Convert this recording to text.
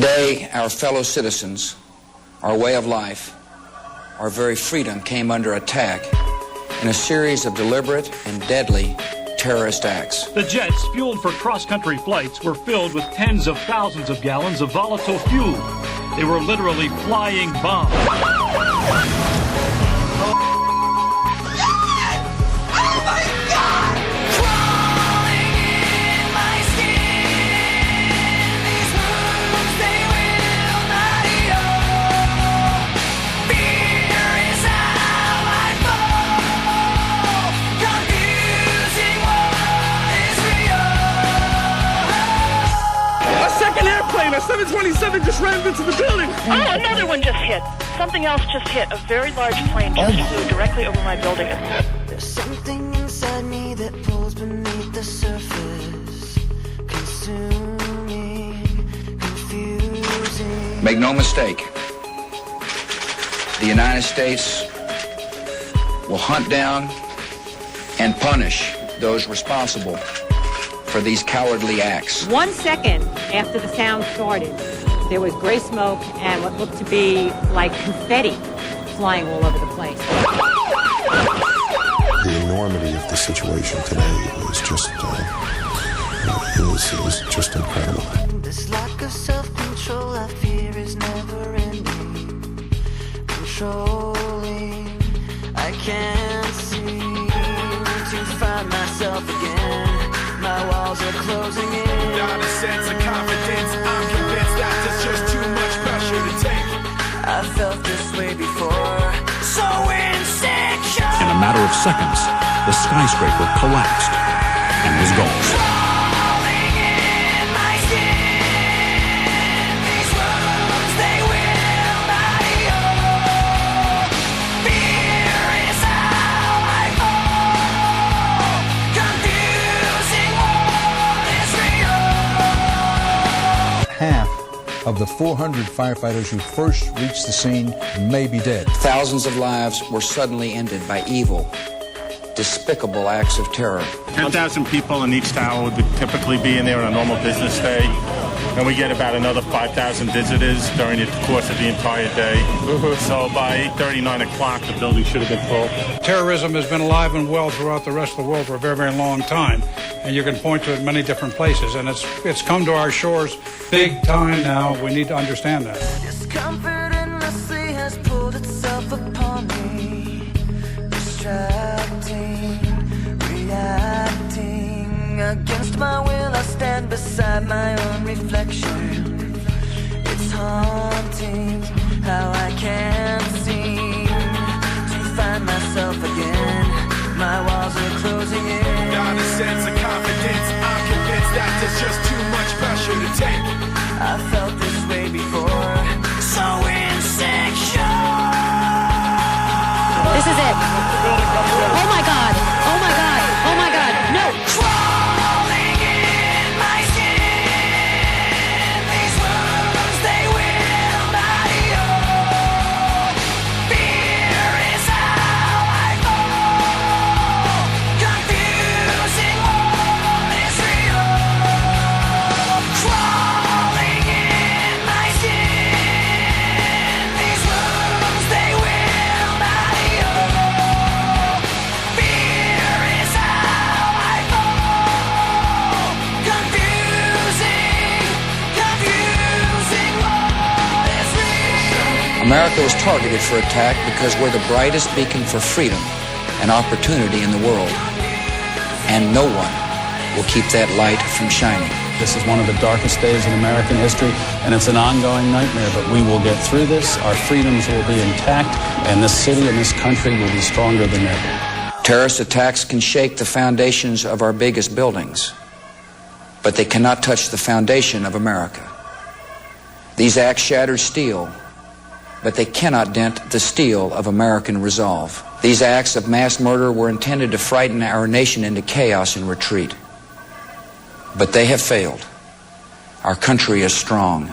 Today, our fellow citizens, our way of life, our very freedom came under attack in a series of deliberate and deadly terrorist acts. The jets, fueled for cross-country flights, were filled with tens of thousands of gallons of volatile fuel. They were literally flying bombs. A 727 just rammed into the building. Oh, another one just hit. Something else just hit. A very large plane just flew directly over my building. There's something inside me that pulls beneath the surface, consuming, confusing. Make no mistake, the United States will hunt down and punish those responsible for these cowardly acts. 1 second after the sound started, there was gray smoke and what looked to be like confetti flying all over the place. The enormity of the situation today was just, it was just incredible. This lack of self-control I fear is never ending, controlling. I can't seem to find myself again. My walls are closing in. Without a sense of confidence, I'm convinced that there's just too much pressure to take. I felt this way before, so insecure. In a matter of seconds, the skyscraper collapsed and was gone. Half of the 400 firefighters who first reached the scene may be dead. Thousands of lives were suddenly ended by evil, despicable acts of terror. 10,000 people in each tower would typically be in there on a normal business day. And we get about another 5,000 visitors during the course of the entire day. So by 8:30, 9 o'clock, the building should have been full. Terrorism has been alive and well throughout the rest of the world for a very, very long time. And you can point to it in many different places. And it's come to our shores big time now. We need to understand that. Discomfort endlessly has pulled itself upon me, distracting, reacting. Against my will, I stand beside my own reflection. It's haunting how I can't seem to find myself again. My walls are closing in. Without a sense of confidence, I'm convinced that there's just too much pressure to take. I felt this way before, so insecure. This is it. Oh my God. Oh my God. Oh my God. No. Crawling in my skin. These wounds, they will not heal. Fear is how I fall. Confusing what is real. Crawling in my skin. These wounds, they will not heal. Fear is how I fall. Confusing what is real. America was targeted for attack because we're the brightest beacon for freedom and opportunity in the world. And no one will keep that light from shining. This is one of the darkest days in American history, and it's an ongoing nightmare, but we will get through this. Our freedoms will be intact, and this city and this country will be stronger than ever. Terrorist attacks can shake the foundations of our biggest buildings, but they cannot touch the foundation of America. These acts shattered steel, but they cannot dent the steel of American resolve. These acts of mass murder were intended to frighten our nation into chaos and retreat. But they have failed. Our country is strong.